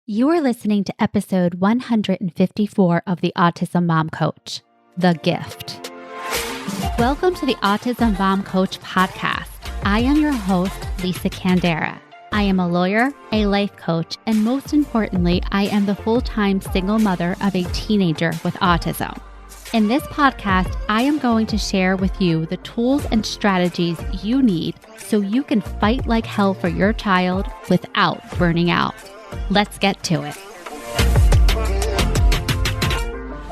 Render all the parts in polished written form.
You are listening to episode 154 of the Autism Mom Coach, The Gift. Welcome to the Autism Mom Coach podcast. I am your host, Lisa Candera. I am a lawyer, a life coach, and most importantly, I am the full-time single mother of a teenager with autism. In this podcast, I am going to share with you the tools and strategies you need so you can fight like hell for your child without burning out. Let's get to it.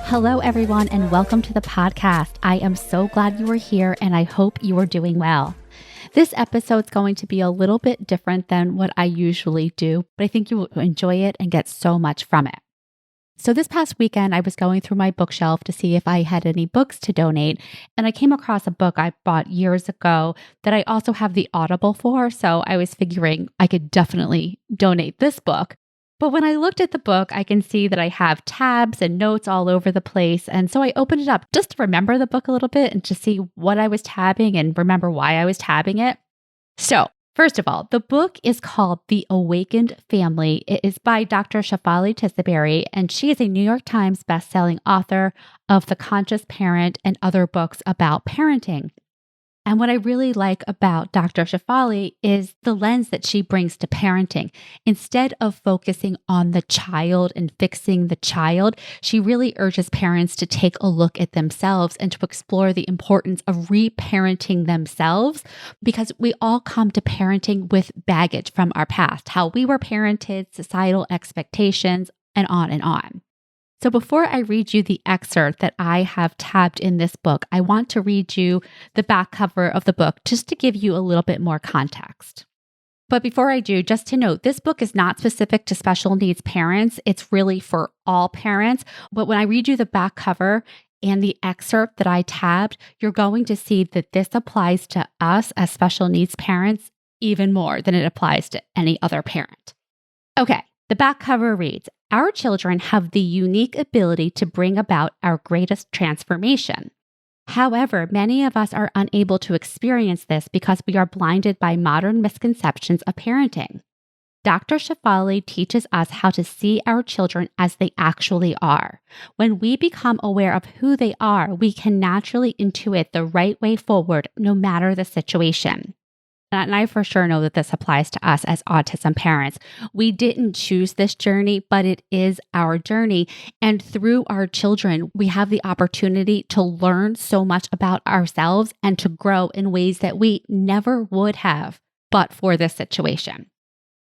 Hello, everyone, and welcome to the podcast. I am so glad you are here, and I hope you are doing well. This episode is going to be a little bit different than what I usually do, but I think you will enjoy it and get so much from it. So this past weekend, I was going through my bookshelf to see if I had any books to donate, and I came across a book I bought years ago that I also have the Audible for, so I was figuring I could definitely donate this book. But when I looked at the book, I can see that I have tabs and notes all over the place, and so I opened it up just to remember the book a little bit and to see what I was tabbing and remember why I was tabbing it. So, first of all, the book is called The Awakened Family. It is by Dr. Shefali Tsabary, and she is a New York Times bestselling author of The Conscious Parent and other books about parenting. And what I really like about Dr. Shefali is the lens that she brings to parenting. Instead of focusing on the child and fixing the child, she really urges parents to take a look at themselves and to explore the importance of reparenting themselves, because we all come to parenting with baggage from our past, how we were parented, societal expectations, and on and on. So before I read you the excerpt that I have tabbed in this book, I want to read you the back cover of the book just to give you a little bit more context. But before I do, just to note, this book is not specific to special needs parents. It's really for all parents. But when I read you the back cover and the excerpt that I tabbed, you're going to see that this applies to us as special needs parents even more than it applies to any other parent. Okay, the back cover reads, "Our children have the unique ability to bring about our greatest transformation. However, many of us are unable to experience this because we are blinded by modern misconceptions of parenting. Dr. Shefali teaches us how to see our children as they actually are. When we become aware of who they are, we can naturally intuit the right way forward, no matter the situation." And I for sure know that this applies to us as autism parents. We didn't choose this journey, but it is our journey. And through our children, we have the opportunity to learn so much about ourselves and to grow in ways that we never would have but for this situation.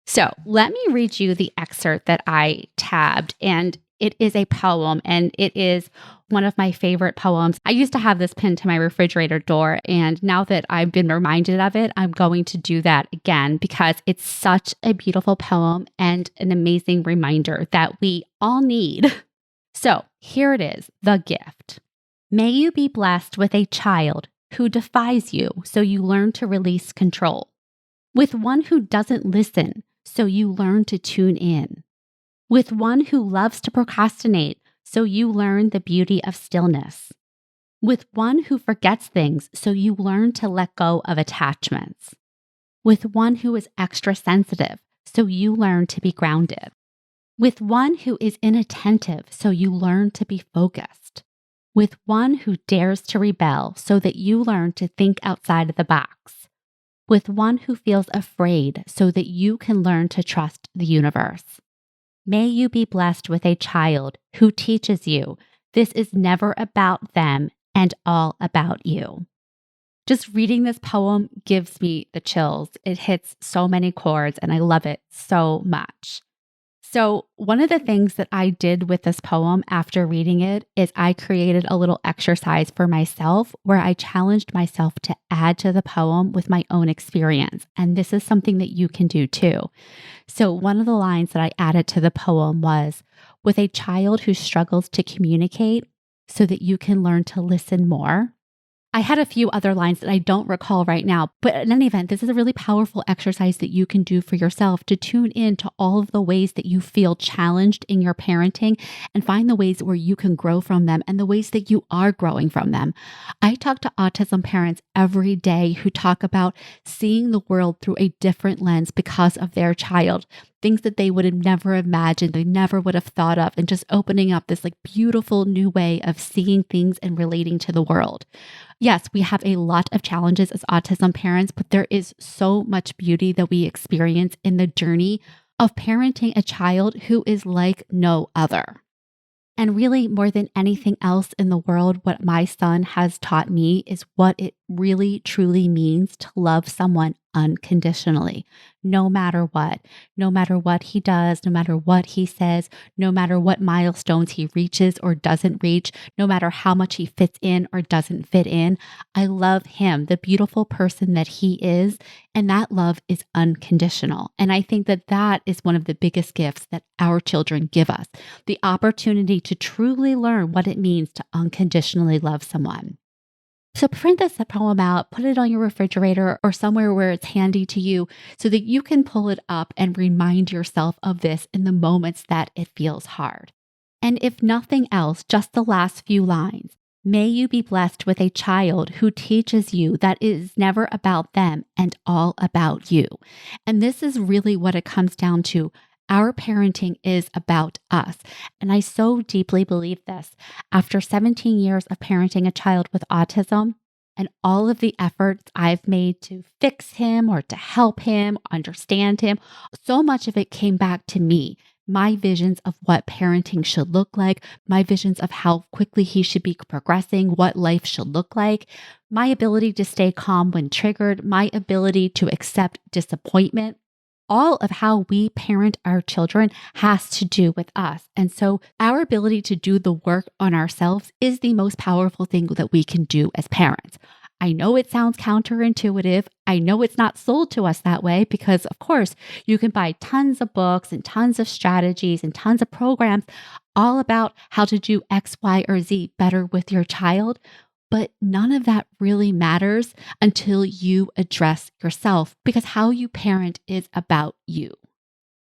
So let me read you the excerpt that I tabbed, and it is a poem, and it is one of my favorite poems. I used to have this pinned to my refrigerator door, and now that I've been reminded of it, I'm going to do that again because it's such a beautiful poem and an amazing reminder that we all need. So here it is, The Gift. May you be blessed with a child who defies you so you learn to release control. With one who doesn't listen so you learn to tune in. With one who loves to procrastinate so you learn the beauty of stillness. With one who forgets things so you learn to let go of attachments. With one who is extra sensitive so you learn to be grounded. With one who is inattentive so you learn to be focused. With one who dares to rebel so that you learn to think outside of the box. With one who feels afraid so that you can learn to trust the universe. May you be blessed with a child who teaches you this is never about them and all about you." Just reading this poem gives me the chills. It hits so many chords and I love it so much. So one of the things that I did with this poem after reading it is I created a little exercise for myself where I challenged myself to add to the poem with my own experience. And this is something that you can do too. So one of the lines that I added to the poem was, "With a child who struggles to communicate so that you can learn to listen more." I had a few other lines that I don't recall right now, but in any event, this is a really powerful exercise that you can do for yourself to tune in to all of the ways that you feel challenged in your parenting and find the ways where you can grow from them and the ways that you are growing from them. I talk to autism parents every day who talk about seeing the world through a different lens because of their child. things that they would have never imagined, they never would have thought of, and just opening up this like beautiful new way of seeing things and relating to the world. Yes, we have a lot of challenges as autism parents, but there is so much beauty that we experience in the journey of parenting a child who is like no other. And really, more than anything else in the world, what my son has taught me is what it really truly means to love someone unconditionally, no matter what he does, no matter what he says, no matter what milestones he reaches or doesn't reach, no matter how much he fits in or doesn't fit in. I love him, the beautiful person that he is, and that love is unconditional. And I think that that is one of the biggest gifts that our children give us, the opportunity to truly learn what it means to unconditionally love someone. So print this poem out, put it on your refrigerator or somewhere where it's handy to you so that you can pull it up and remind yourself of this in the moments that it feels hard. And if nothing else, just the last few lines. May you be blessed with a child who teaches you that it is never about them and all about you. And this is really what it comes down to. Our parenting is about us. And I so deeply believe this. After 17 years of parenting a child with autism and all of the efforts I've made to fix him or to help him, understand him, so much of it came back to me. My visions of what parenting should look like, my visions of how quickly he should be progressing, what life should look like, my ability to stay calm when triggered, my ability to accept disappointment. All of how we parent our children has to do with us. And so our ability to do the work on ourselves is the most powerful thing that we can do as parents. I know it sounds counterintuitive. I know it's not sold to us that way because, of course, you can buy tons of books and tons of strategies and tons of programs all about how to do X, Y, or Z better with your child. But none of that really matters until you address yourself because how you parent is about you.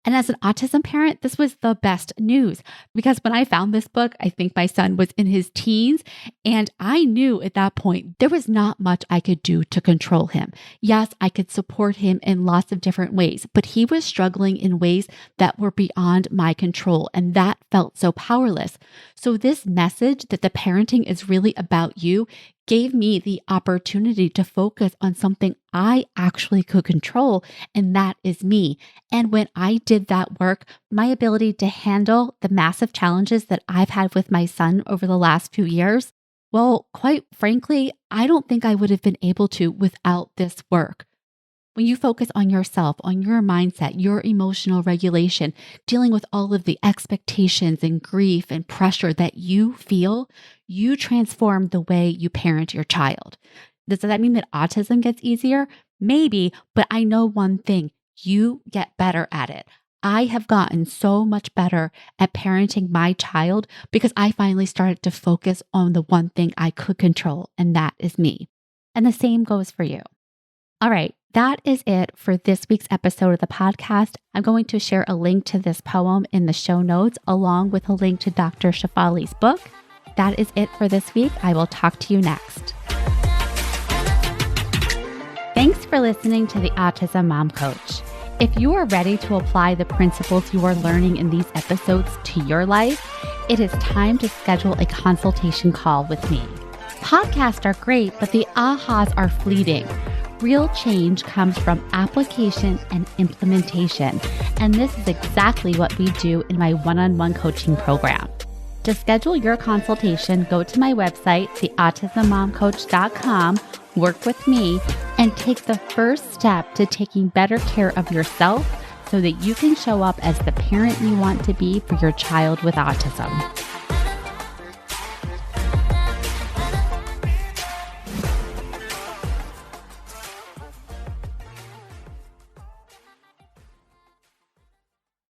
And as an autism parent, this was the best news because when I found this book, I think my son was in his teens and I knew at that point there was not much I could do to control him. Yes, I could support him in lots of different ways, but he was struggling in ways that were beyond my control and that felt so powerless. So this message that the parenting is really about you gave me the opportunity to focus on something I actually could control, and that is me. And when I did that work, my ability to handle the massive challenges that I've had with my son over the last few years, well, quite frankly, I don't think I would have been able to without this work. When you focus on yourself, on your mindset, your emotional regulation, dealing with all of the expectations and grief and pressure that you feel, you transform the way you parent your child. Does that mean that autism gets easier? Maybe, but I know one thing, you get better at it. I have gotten so much better at parenting my child because I finally started to focus on the one thing I could control, and that is me. And the same goes for you. All right, that is it for this week's episode of the podcast. I'm going to share a link to this poem in the show notes, along with a link to Dr. Shefali's book. That is it for this week. I will talk to you next. Thanks for listening to the Autism Mom Coach. If you are ready to apply the principles you are learning in these episodes to your life, it is time to schedule a consultation call with me. Podcasts are great, but the ahas are fleeting. Real change comes from application and implementation, and this is exactly what we do in my one-on-one coaching program. To schedule your consultation, go to my website, theautismmomcoach.com, work with me, and take the first step to taking better care of yourself so that you can show up as the parent you want to be for your child with autism.